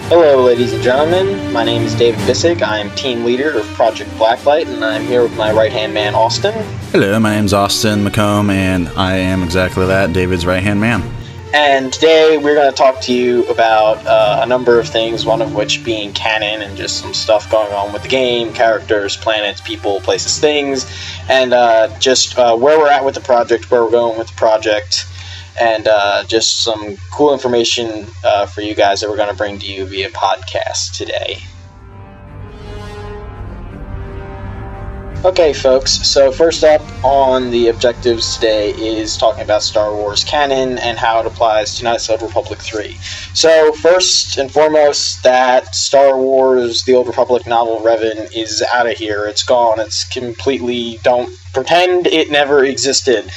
Hello, ladies and gentlemen. My name is David Bissig. I am team leader of Project Blacklight, and I'm here with my right-hand man, Austin. Hello, my name's Austin McComb, and I am exactly that, David's right-hand man. And today we're going to talk to you about a number of things, one of which being canon and just some stuff going on with the game, characters, planets, people, places, things, and just where we're at with the project, where we're going with the project, and just some cool information for you guys that we're going to bring to you via podcast today. Okay, folks, so first up on the objectives today is talking about Star Wars canon and how it applies to Knights of the Old Republic 3. So, first and foremost, that Star Wars The Old Republic novel Revan is out of here. It's gone. It's completely... Don't pretend it never existed.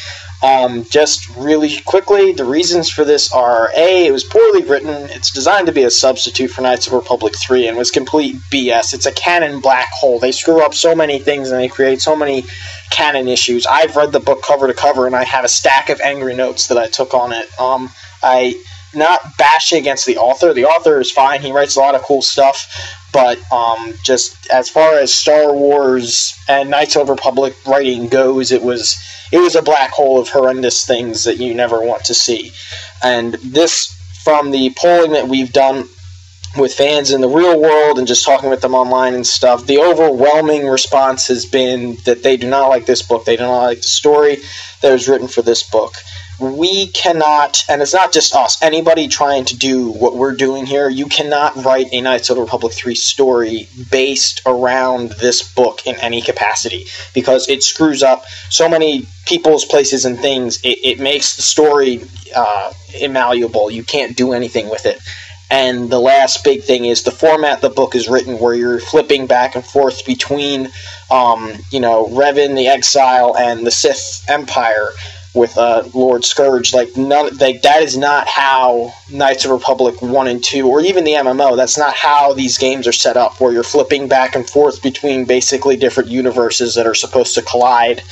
Just really quickly, the reasons for this are, A, it was poorly written, it's designed to be a substitute for Knights of the Republic 3, and was complete BS. It's a canon black hole. They screw up so many things, and they create so many canon issues. I've read the book cover to cover, and I have a stack of angry notes that I took on it. Not bashing against the author. The author is fine. He writes a lot of cool stuff, but just as far as Star Wars and Knights of the Republic writing goes, it was a black hole of horrendous things that you never want to see. And this, from the polling that we've done with fans in the real world and just talking with them online and stuff, the overwhelming response has been that they do not like this book. They do not like the story that was written for this book. We cannot, and it's not just us, anybody trying to do what we're doing here, you cannot write a Knights of the Republic 3 story based around this book in any capacity, because it screws up so many people's places and things. It makes the story immalleable. You can't do anything with it. And the last big thing is the format the book is written, where you're flipping back and forth between, Revan the Exile and the Sith Empire with Lord Scourge. That is not how Knights of the Republic 1 and 2, or even the MMO, that's not how these games are set up, where you're flipping back and forth between basically different universes that are supposed to collide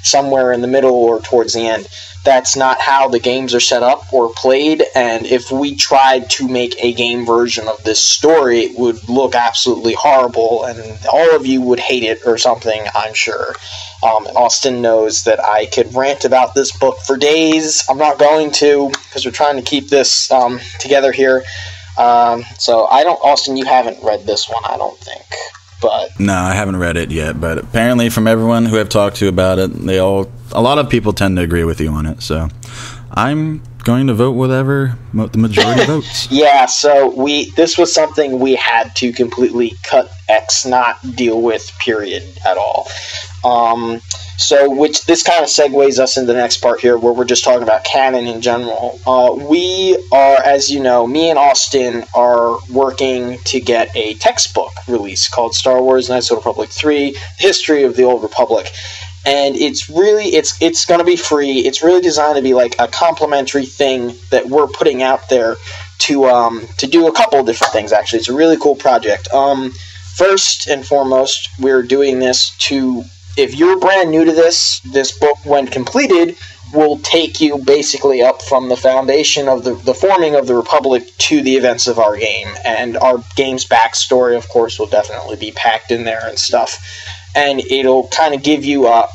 somewhere in the middle or towards the end. That's not how the games are set up or played, and if we tried to make a game version of this story, it would look absolutely horrible, and all of you would hate it or something, I'm sure. Austin knows that I could rant about this book for days. I'm not going to, because we're trying to keep this together here. Austin, you haven't read this one, I don't think. But no, I haven't read it yet, but apparently from everyone who I've talked to about it, a lot of people tend to agree with you on it, so I'm going to vote whatever the majority votes. Yeah, so this was something we had to completely cut X, not deal with, period, at all. Which this kind of segues us into the next part here, where we're just talking about canon in general. We are, as you know, me and Austin are working to get a textbook released called Star Wars Knights of the Republic 3, History of the Old Republic. And it's going to be free. It's really designed to be like a complimentary thing that we're putting out there to do a couple of different things, actually. It's a really cool project. First and foremost, we're doing this to... If you're brand new to this book, when completed, will take you basically up from the foundation of the forming of the Republic to the events of our game. And our game's backstory, of course, will definitely be packed in there and stuff. And it'll kind of give you a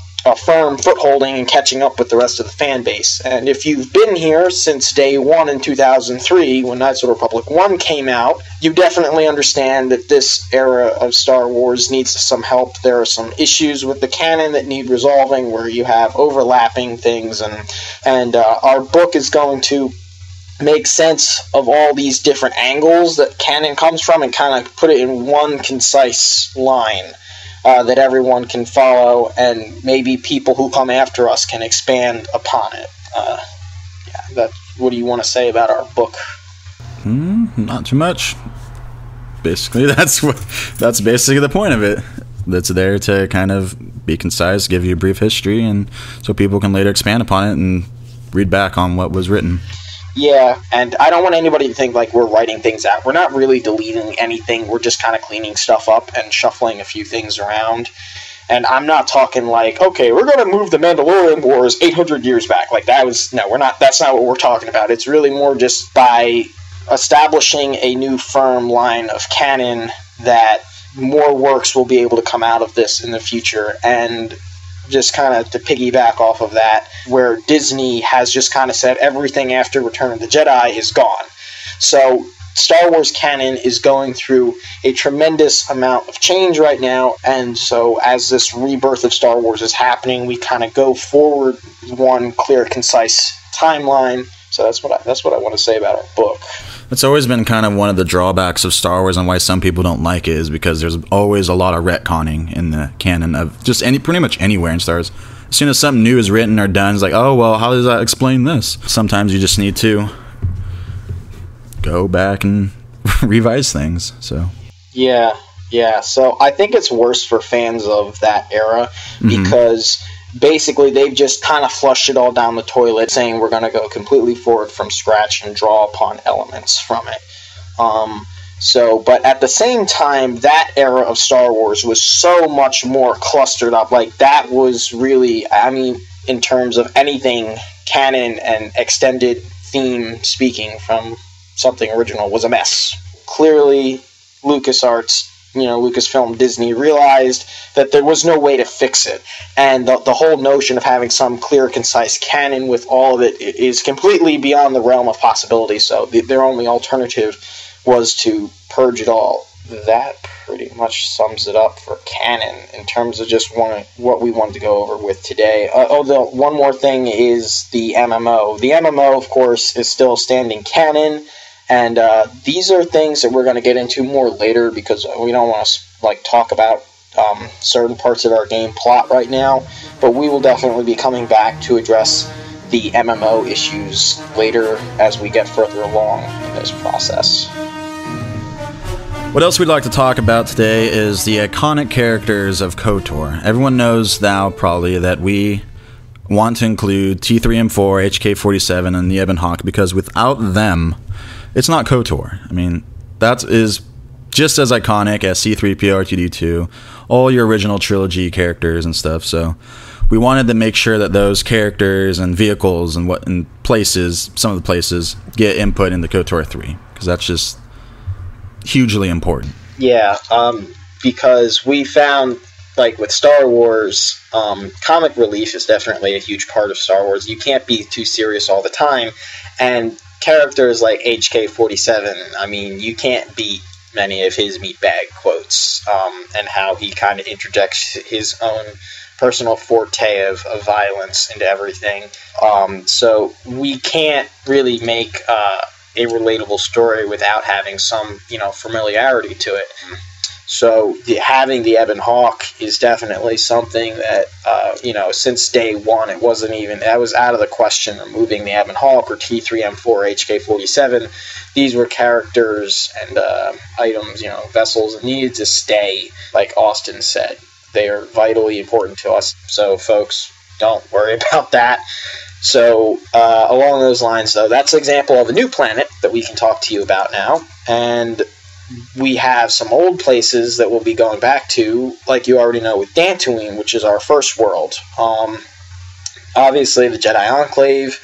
firm footholding and catching up with the rest of the fan base. And if you've been here since day one in 2003, when Knights of the Republic 1 came out, you definitely understand that this era of Star Wars needs some help. There are some issues with the canon that need resolving, where you have overlapping things, and our book is going to make sense of all these different angles that canon comes from and kind of put it in one concise line that everyone can follow, and maybe people who come after us can expand upon it. What do you want to say about our book? Not too much. Basically, that's basically the point of it. That's there to kind of be concise, give you a brief history, and so people can later expand upon it and read back on what was written. Yeah, and I don't want anybody to think like we're writing things out. We're not really deleting anything. We're just kind of cleaning stuff up and shuffling a few things around. And I'm not talking like, okay, we're going to move the Mandalorian Wars 800 years back. Like, that's not what we're talking about. It's really more just by establishing a new firm line of canon that more works will be able to come out of this in the future. And just kind of to piggyback off of that, where Disney has just kind of said everything after Return of the Jedi is gone. So Star Wars canon is going through a tremendous amount of change right now, and so as this rebirth of Star Wars is happening, we kind of go forward one clear, concise timeline. So that's what I want to say about our book. It's always been kind of one of the drawbacks of Star Wars and why some people don't like it, is because there's always a lot of retconning in the canon of just pretty much anywhere in Star Wars. As soon as something new is written or done, it's like, oh, well, how does that explain this? Sometimes you just need to go back and revise things. So yeah. So I think it's worse for fans of that era because basically they've just kind of flushed it all down the toilet, saying we're going to go completely forward from scratch and draw upon elements from it. But at the same time, that era of Star Wars was so much more clustered up. Like, that was really, I mean, in terms of anything canon and extended theme speaking from something original, was a mess. Clearly, Lucasfilm, Disney realized that there was no way to fix it, and the whole notion of having some clear, concise canon with all of it is completely beyond the realm of possibility. So their only alternative was to purge it all. That pretty much sums it up for canon in terms of just what we wanted to go over with today. One more thing is the MMO. The MMO, of course, is still standing canon. And these are things that we're going to get into more later because we don't want to talk about certain parts of our game plot right now. But we will definitely be coming back to address the MMO issues later as we get further along in this process. What else we'd like to talk about today is the iconic characters of KOTOR. Everyone knows now probably that we want to include T3M4, HK-47, and the Ebon Hawk because without them, it's not KOTOR. I mean, that is just as iconic as C-3PO, R2-D2, all your original trilogy characters and stuff. So we wanted to make sure that those characters and vehicles and some of the places, get input into KOTOR 3 because that's just hugely important. Yeah, because we found, with Star Wars, comic relief is definitely a huge part of Star Wars. You can't be too serious all the time, and characters like HK-47, I mean, you can't beat many of his meatbag quotes, and how he kind of interjects his own personal forte of violence into everything. So we can't really make a relatable story without having some, familiarity to it. So having the Ebon Hawk is definitely something that, since day one, that was out of the question, removing the Ebon Hawk or T3M4, HK-47. These were characters and items, vessels that needed to stay, like Austin said. They are vitally important to us. So, folks, don't worry about that. So, along those lines, though, that's an example of a new planet that we can talk to you about now. And we have some old places that we'll be going back to, like you already know, with Dantooine, which is our first world. Obviously, the Jedi Enclave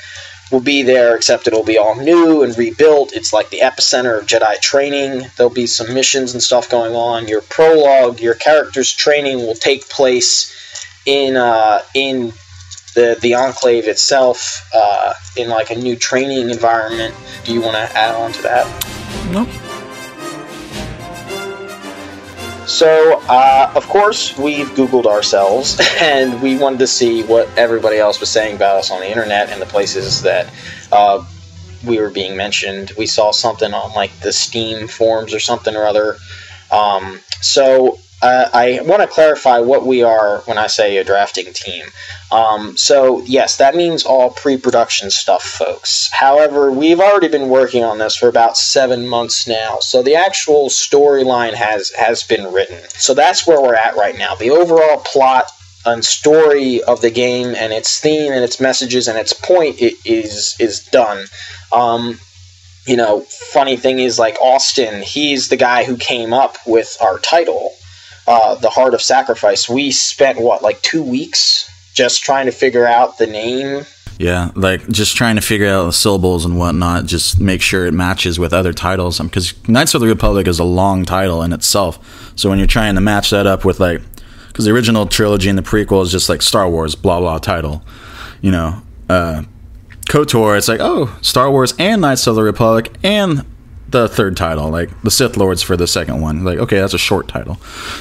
will be there, except it'll be all new and rebuilt. It's like the epicenter of Jedi training. There'll be some missions and stuff going on. Your prologue, your character's training will take place in the Enclave itself, in a new training environment. Do you want to add on to that? Nope. So, of course, we've Googled ourselves, and we wanted to see what everybody else was saying about us on the internet and the places that we were being mentioned. We saw something on, the Steam forums or something or other. I want to clarify what we are when I say a drafting team. So, yes, that means all pre-production stuff, folks. However, we've already been working on this for about 7 months now, so the actual storyline has been written. So that's where we're at right now. The overall plot and story of the game and its theme and its messages and its point is done. Funny thing is, Austin, he's the guy who came up with our title. The Heart of Sacrifice. We spent 2 weeks just trying to figure out the name. Yeah, like just trying to figure out the syllables and whatnot, just make sure it matches with other titles. Because Knights of the Republic is a long title in itself. So when you're trying to match that up with, like, because the original trilogy and the prequel is just like Star Wars, blah, blah, title. You know, KOTOR, it's like, oh, Star Wars and Knights of the Republic and the third title, like the Sith Lords for the second one. Like, okay, that's a short title.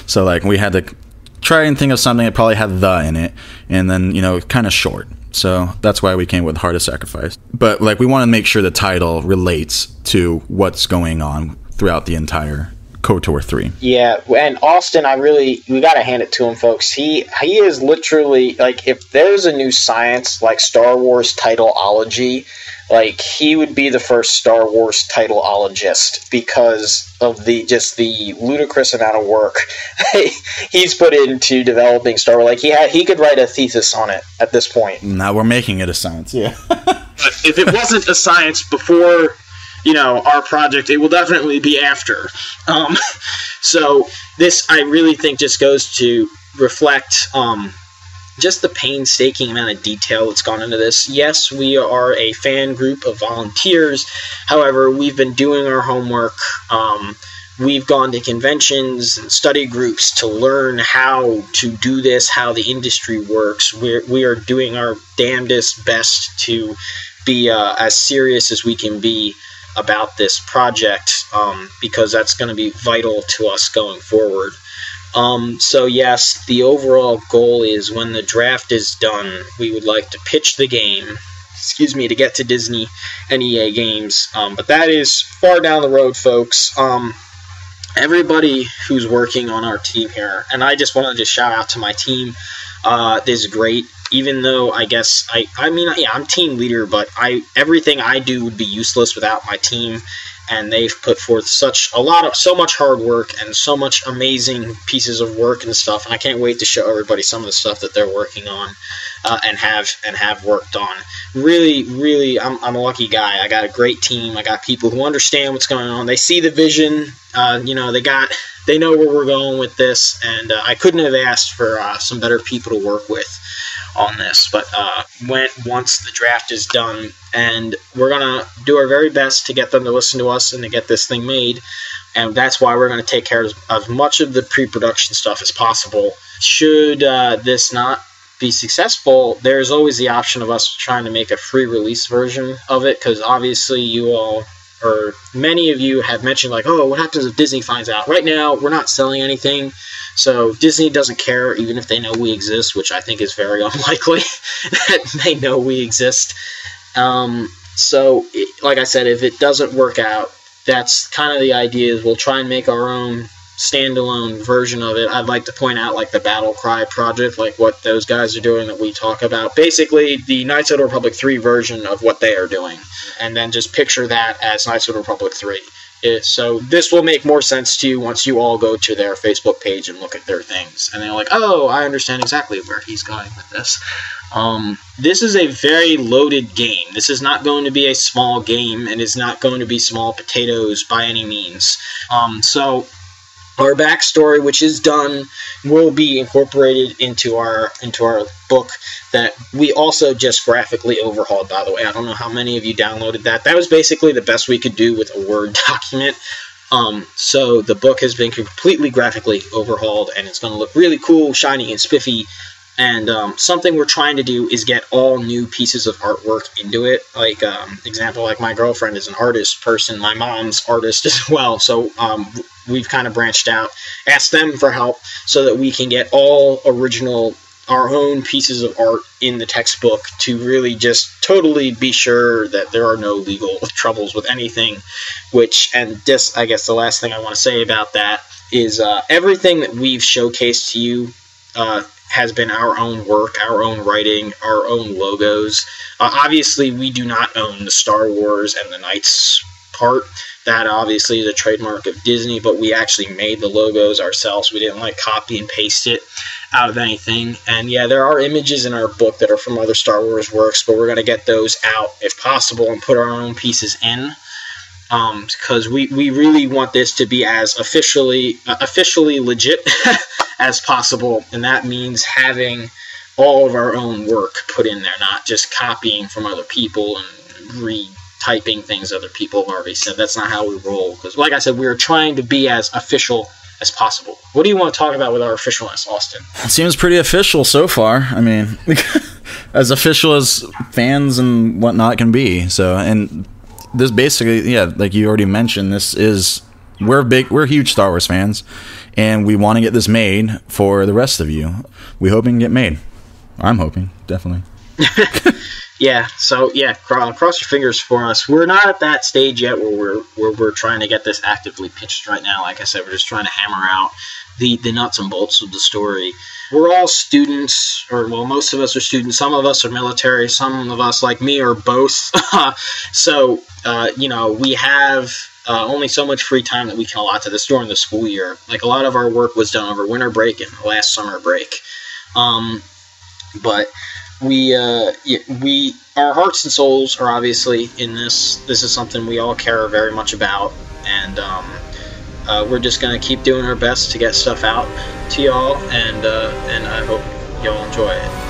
So, like, we had to try and think of something that probably had the in it, and then, you know, kind of short. So that's why we came with Heart of Sacrifice. But, like, we want to make sure the title relates to what's going on throughout the entire KOTOR 3. Yeah, and Austin, we got to hand it to him, folks. He is literally, like, if there's a new science like Star Wars titleology, like, he would be the first Star Wars titleologist because of the ludicrous amount of work he's put into developing Star Wars. Like, he could write a thesis on it at this point. Now we're making it a science, yeah. But if it wasn't a science before, you know, our project, it will definitely be after. So this, I really think, just goes to reflect just the painstaking amount of detail that's gone into this. Yes, we are a fan group of volunteers. However, we've been doing our homework. We've gone to conventions and study groups to learn how to do this, how the industry works. We are doing our damnedest best to be as serious as we can be about this project, because that's going to be vital to us going forward. So yes, the overall goal is when the draft is done, we would like to pitch the game, to get to Disney and EA Games. But that is far down the road, folks. Everybody who's working on our team here, and I just want to shout out to my team. This is great. Even though I guess I'm team leader, but everything I do would be useless without my team. And they've put forth so much hard work and so much amazing pieces of work and stuff. And I can't wait to show everybody some of the stuff that they're working on and have worked on. Really, really, I'm a lucky guy. I got a great team. I got people who understand what's going on. They see the vision. They know where we're going with this. And I couldn't have asked for some better people to work with on this. But once the draft is done, and we're going to do our very best to get them to listen to us and to get this thing made, and that's why we're going to take care of as much of the pre-production stuff as possible. Should this not be successful, there's always the option of us trying to make a free release version of it, because obviously you all, or many of you, have mentioned, like, oh, what happens if Disney finds out? Right now, we're not selling anything, so Disney doesn't care, even if they know we exist, which I think is very unlikely that they know we exist. Like I said, if it doesn't work out, that's kind of the idea, is we'll try and make our own standalone version of it. I'd like to point out, like, the Battle Cry project, like what those guys are doing that we talk about. Basically, the Knights of the Republic 3 version of what they are doing. And then just picture that as Knights of the Republic 3. So this will make more sense to you once you all go to their Facebook page and look at their things. And they're like, oh, I understand exactly where he's going with this. This is a very loaded game. This is not going to be a small game, and it's not going to be small potatoes by any means. So our backstory, which is done, will be incorporated into our book that we also just graphically overhauled, by the way. I don't know how many of you downloaded that. That was basically the best we could do with a Word document. So the book has been completely graphically overhauled, and it's going to look really cool, shiny, and spiffy. And something we're trying to do is get all new pieces of artwork into it. Like, example, like my girlfriend is an artist person. My mom's artist as well. So we've kind of branched out, asked them for help so that we can get all original, our own pieces of art in the textbook to really just totally be sure that there are no legal troubles with anything. And just, I guess the last thing I want to say about that is everything that we've showcased to you has been our own work, our own writing, our own logos. Obviously, we do not own the Star Wars and the Knights part. That obviously is a trademark of Disney, but we actually made the logos ourselves. We didn't like copy and paste it out of anything. And yeah, there are images in our book that are from other Star Wars works, but we're going to get those out if possible and put our own pieces in. Because we really want this to be as officially legit as possible, and that means having all of our own work put in there, not just copying from other people and retyping things other people have already said. That's not how we roll. Because, like I said, we're trying to be as official as possible. What do you want to talk about with our officialness, Austin? It seems pretty official so far. I mean, as official as fans and whatnot can be. So, and this basically, yeah, like you already mentioned, we're huge Star Wars fans, and we want to get this made for the rest of you. We hope it can get made. I'm hoping, definitely. Yeah, so yeah, cross your fingers for us. We're not at that stage yet where we're trying to get this actively pitched right now. Like I said, we're just trying to hammer out the nuts and bolts of the story. We're all students, or well, most of us are students. Some of us are military. Some of us, like me, are both. So, we have only so much free time that we can allot to this during the school year. Like, a lot of our work was done over winter break and last summer break. But we our hearts and souls are obviously in this. This is something we all care very much about, and we're just gonna keep doing our best to get stuff out to y'all, and I hope y'all enjoy it.